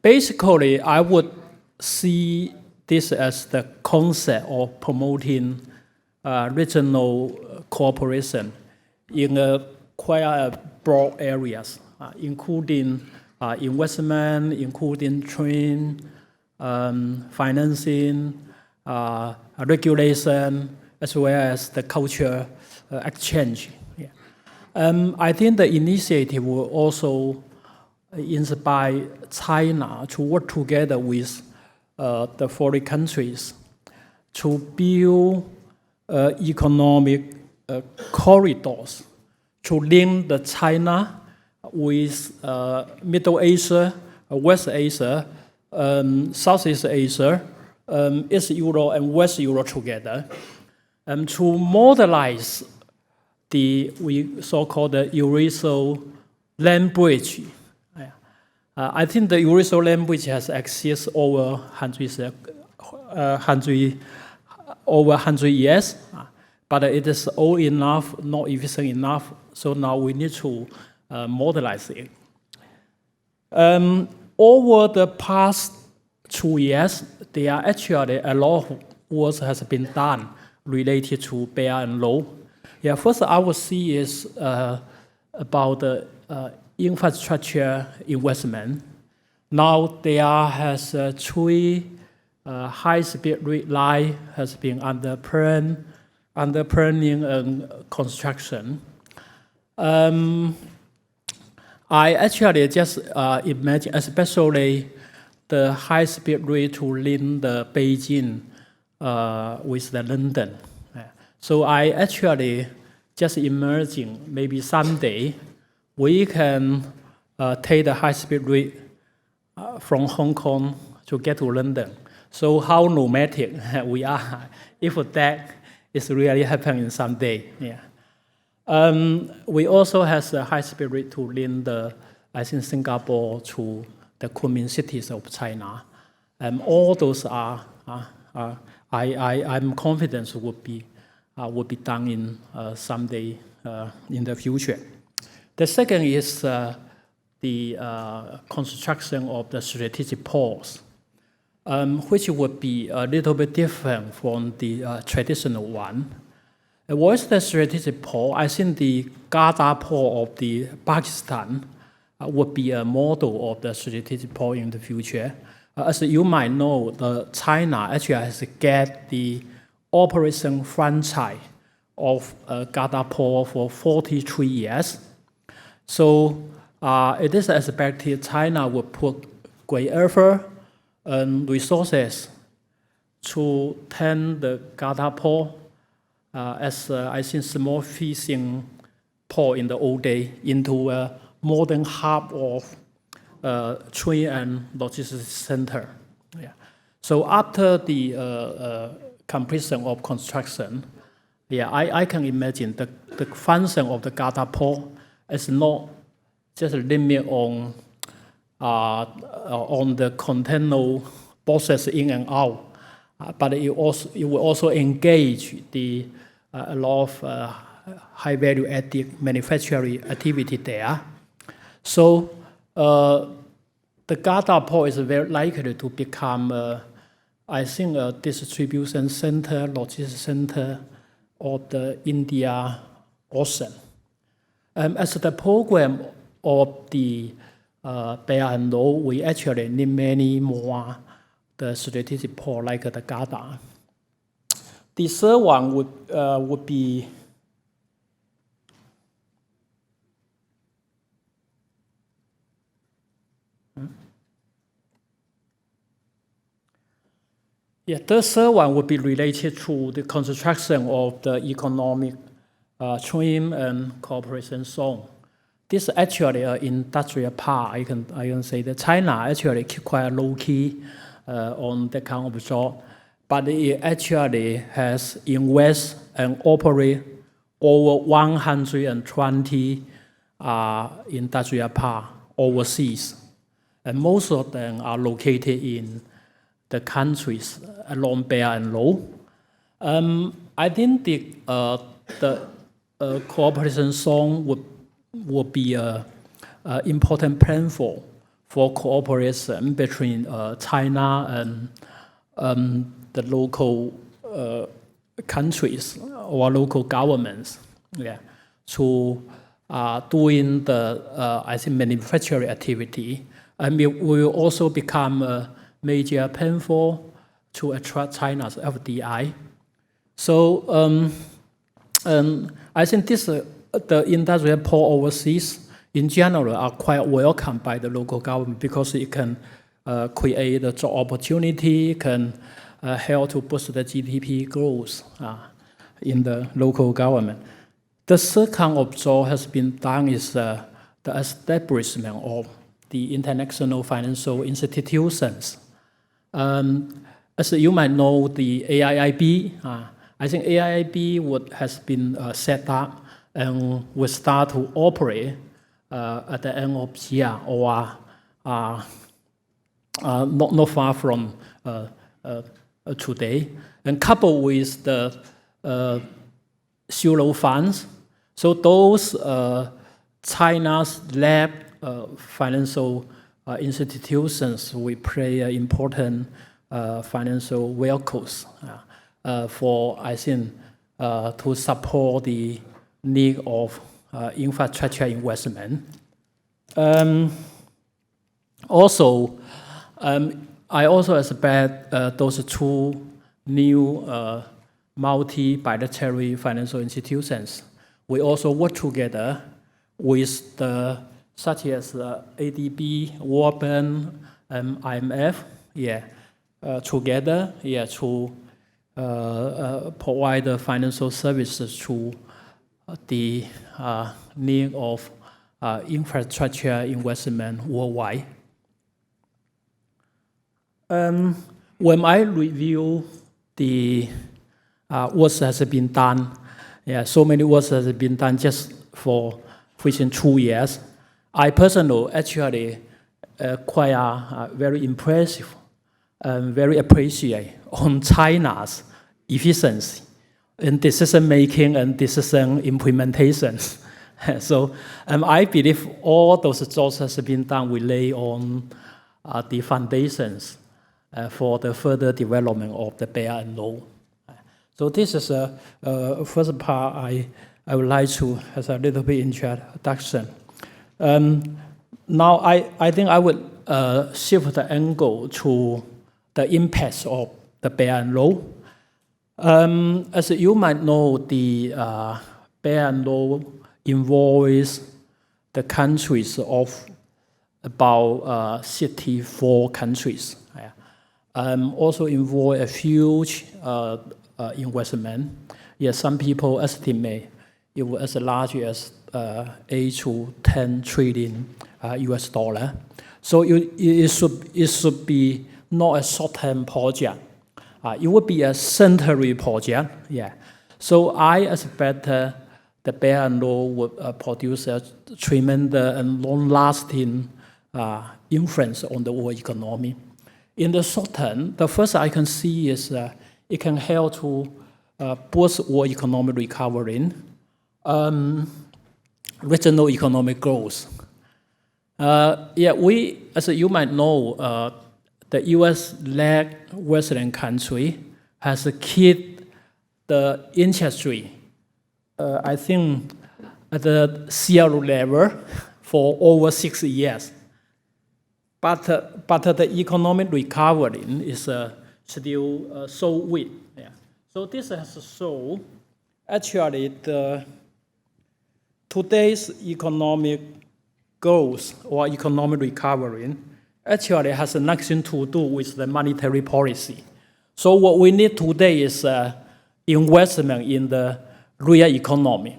Basically, I would see this as the concept of promoting regional cooperation in quite broad areas, including investment, including trade, financing, regulation, as well as the culture exchange. Yeah. I think the initiative will also inspire China to work together with the foreign countries to build economic corridors to link the China with Middle Asia, West Asia, Southeast Asia, East Europe and West Europe together, to modelize the so-called Eurasian land bridge. I think the Eurasian land bridge has existed over 100 years, but it is old enough, not efficient enough. So now we need to modelize it. Over the past 2 years, there are actually a lot of work has been done related to Belt and Road. Yeah, first I would see is about the infrastructure investment. Now there has 3 high-speed rail line has been under planning and construction. I actually just imagine, especially the high-speed rail to link the Beijing with the London. So I actually just imagine maybe someday we can take the high-speed rail from Hong Kong to get to London. So how nomadic we are, if that is really happening someday. Yeah. We also have a high-speed rail to link Singapore to the Kunming cities of China. All those are, I'm confident would be done in someday in the future. The second is the construction of the strategic ports, which would be a little bit different from the traditional one. What is the strategic port? I think the Garda port of the Pakistan would be a model of the strategic port in the future. As you might know, China actually has get the operation franchise of Garda port for 43 years. So it is expected China will put great effort and resources to turn the Garda port as I think small fishing port in the old day into a modern hub of trade and logistics center. Yeah. So after the completion of construction, yeah, I can imagine the function of the Garda port is not just limit on the container process in and out, but it will also engage a lot of high value added manufacturing activity there. So the Garda port is very likely to become, I think, a distribution center, logistics center of the India Ocean. As the program of the Belt and Road, we actually need many more the strategic port like the Garda. The third one would be the third one would be related to the construction of the economic trade and cooperation zone. This is actually an industrial part. I can say that China actually keep quite low key on that kind of job, but it actually has invest and operate over 120 industrial parks overseas, and most of them are located in the countries along Belt and Road. I think the cooperation zone would be an important plan for for cooperation between China and the local countries or local governments, to doing the I think manufacturing activity, and it will also become a major painful to attract China's FDI. So I think this the industrial port overseas in general are quite welcomed by the local government because it can create a job opportunity, can help to boost the GDP growth in the local government. The third kind of job has been done is the establishment of the international financial institutions. As you might know, the AIIB, I think AIIB has been set up and will start to operate at the end of the year or not far from today, and coupled with the Zero funds. So those China's lab financial institutions will play important financial vehicles for, I think, to support the need of infrastructure investment. Also, I also expect those two new multi-bilateral financial institutions will also work together with the such as ADB, World Bank, and IMF, together, to provide the financial services to the need of infrastructure investment worldwide. When I review the what has been done, so many works has been done just for within 2 years, I personally actually quite very impressive and very appreciate on China's efficiency in decision making and decision implementation. So I believe all those jobs has been done will lay on the foundations for the further development of the Belt and Road. So this is the first part I would like to have a little bit introduction. Now I think I would shift the angle to the impacts of the Belt and Road. As you might know, the Belt and Road involves the countries of about 64 countries. Also involve a huge investment. Some people estimate it was as large as 8 to 10 trillion US dollar. So it should be not a short-term project. It would be a century project. So I expect the Belt and Road would produce a tremendous and long-lasting influence on the world economy. In the short term, the first I can see is it can help to boost world economic recovery, regional economic growth. We, as you might know, the U.S.-led Western country has kept the industry, I think, at the zero level for over 6 years. But the economic recovery is still so weak. So this has shown actually today's economic growth or economic recovery actually has nothing to do with the monetary policy. So what we need today is investment in the real economy.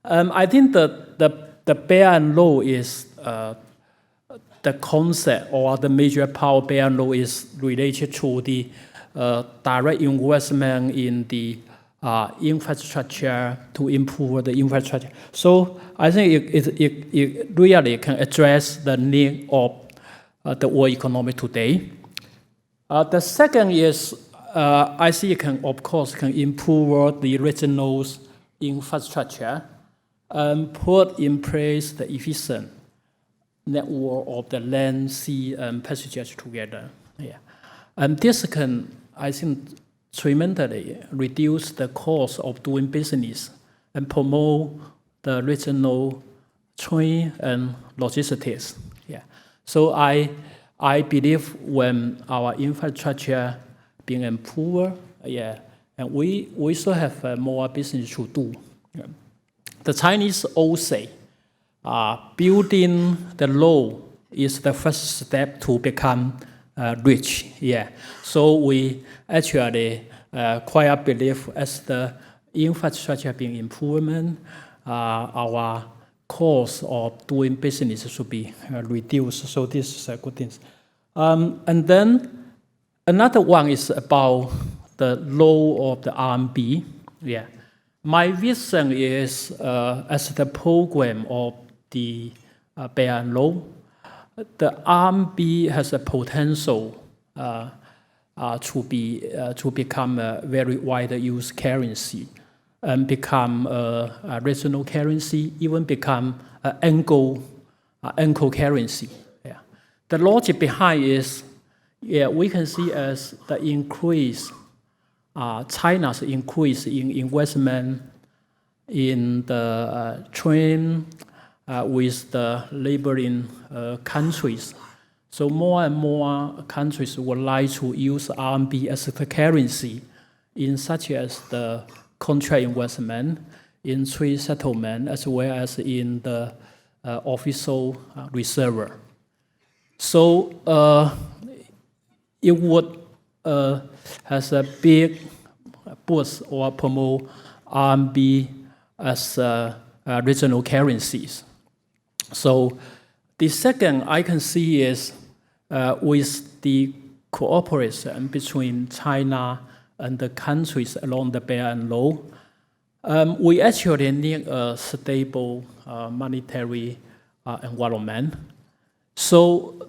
I think that the Belt and Road is the concept or the major power Belt and Road is related to the direct investment in the infrastructure to improve the infrastructure. So I think it really can address the need of the world economy today. The second is I see it can, of course, can improve the regional infrastructure and put in place the efficient network of the land, sea, and passengers together. Yeah. And this can, I think, tremendously reduce the cost of doing business and promote the regional trade and logistics. Yeah. So I believe when our infrastructure being improved, yeah, and we still have more business to do. Yeah. The Chinese always say, building the road is the first step to become rich. Yeah. So we actually quite believe as the infrastructure being improvement, our cost of doing business should be reduced. So this is a good thing. And then another one is about the role of the RMB. Yeah. My vision is as the program of the Belt and Road, the RMB has a potential to become a very widely used currency and become a regional currency, even become an anchor currency. Yeah. The logic behind is, yeah, we can see as the increase, China's increase in investment in the trade with the neighboring countries. So more and more countries would like to use RMB as the currency in such as the contract investment, in trade settlement, as well as in the official reserve. So it would has a big boost or promote RMB as regional currencies. So the second I can see is with the cooperation between China and the countries along the Belt and Road, we actually need a stable monetary environment. So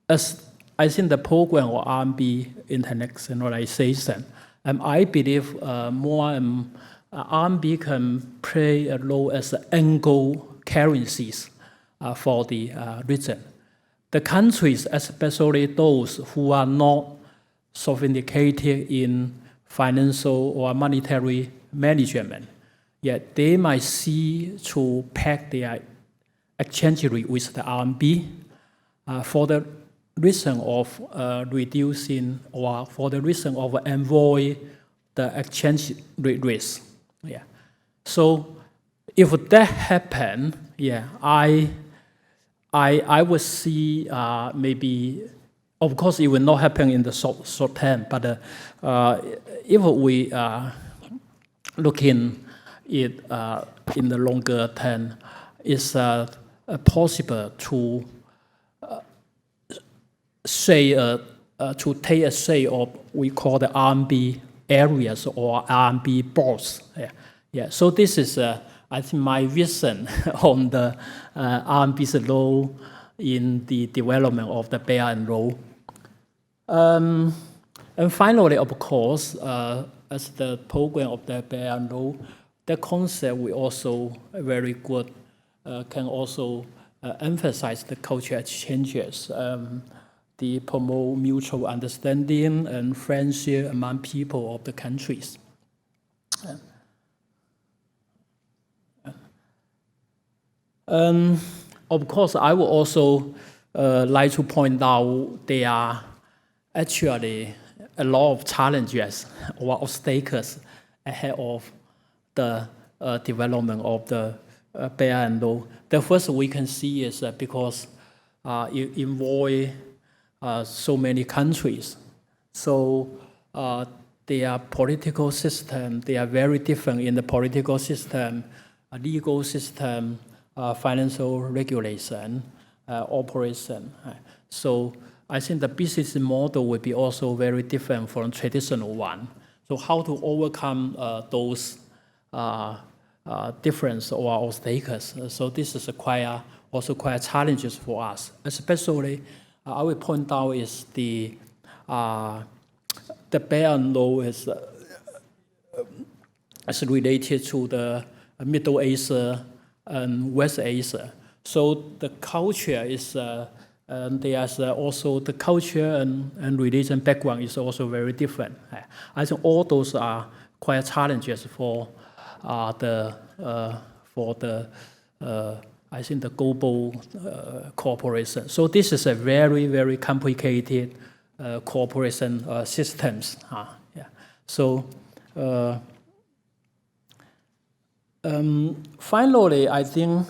as I think the program of RMB internationalization, I believe more RMB can play a role as anchor currencies for the region. The countries, especially those who are not sophisticated in financial or monetary management, yet they might see to peg their exchange rate with the RMB for the reason of reducing or for the reason of avoid the exchange rate risk. Yeah. So if that happen, yeah, I would see maybe, of course, it will not happen in the short term, but if we looking it in the longer term, it's possible to to take a say of we call the RMB areas or RMB boards. Yeah. Yeah. So this is I think my vision on the RMB's role in the development of the Belt and Road. And finally, of course, as the program of the Belt and Road, the concept we also very good, can also emphasize the cultural exchanges, the promote mutual understanding and friendship among people of the countries. Of course, I would also like to point out there are actually a lot of challenges or obstacles ahead of the development of the Belt and Road. The first we can see is because it involves so many countries. So their political system, they are very different in the political system, legal system, financial regulation, operation. So I think the business model will be also very different from traditional one. So how to overcome those difference or obstacles? So this is also quite challenges for us. Especially, I will point out is the Belt and Road is related to the Middle Asia and West Asia. So the culture is, there's also the culture and religion background is also very different. I think all those are quite challenges for the I think the global cooperation. So this is a very, very complicated cooperation systems. Yeah. So finally, I think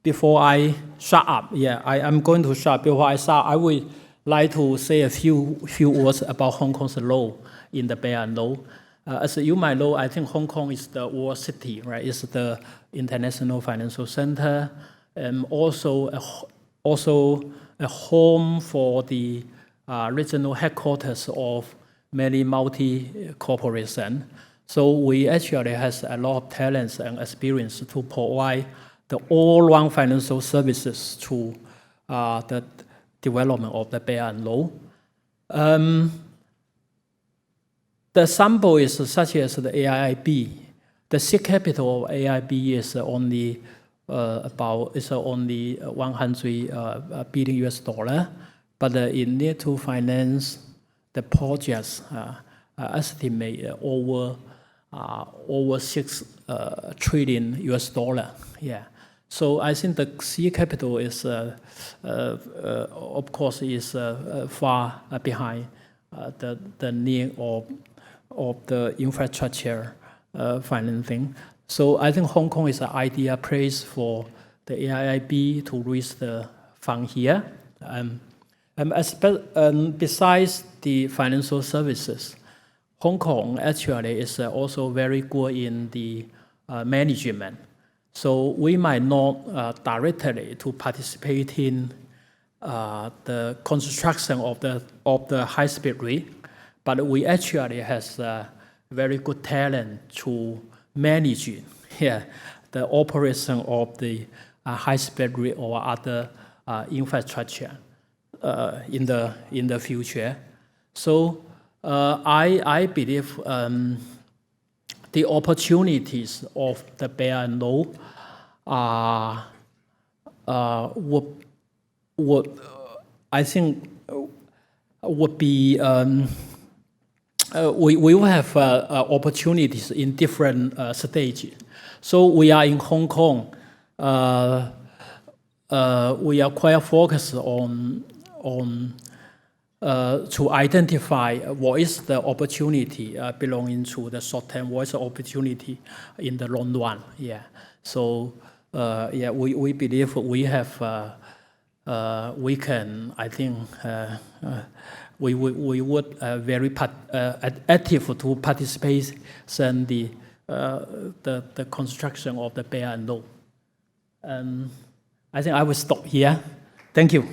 before I shut up, I'm going to shut up. Before I start, I would like to say a few words about Hong Kong's role in the Belt and Road. As you might know, I think Hong Kong is the world city, right? It's the international financial center, and also a home for the regional headquarters of many multi-corporations. So we actually has a lot of talents and experience to provide the all-round financial services to the development of the Belt and Road. The sample is such as the AIIB. The seed capital of AIIB is only only $100 billion, but it need to finance the projects estimate over $6 trillion. Yeah. So I think the seed capital is, of course, is far behind the need of the infrastructure financing. So I think Hong Kong is an ideal place for the AIIB to raise the fund here. Besides the financial services, Hong Kong actually is also very good in the management. So we might not directly to participate in the construction of the high-speed rail, but we actually has very good talent to manage the operation of the high-speed rail or other infrastructure in the future. So I believe the opportunities of the Belt and Road would be we will have opportunities in different stages. So we are in Hong Kong. We are quite focused on to identify what is the opportunity belonging to the short term, what is the opportunity in the long run. Yeah. So we believe we have we can. I think we would very active to participate in the construction of the Belt and Road. I think I will stop here. Thank you.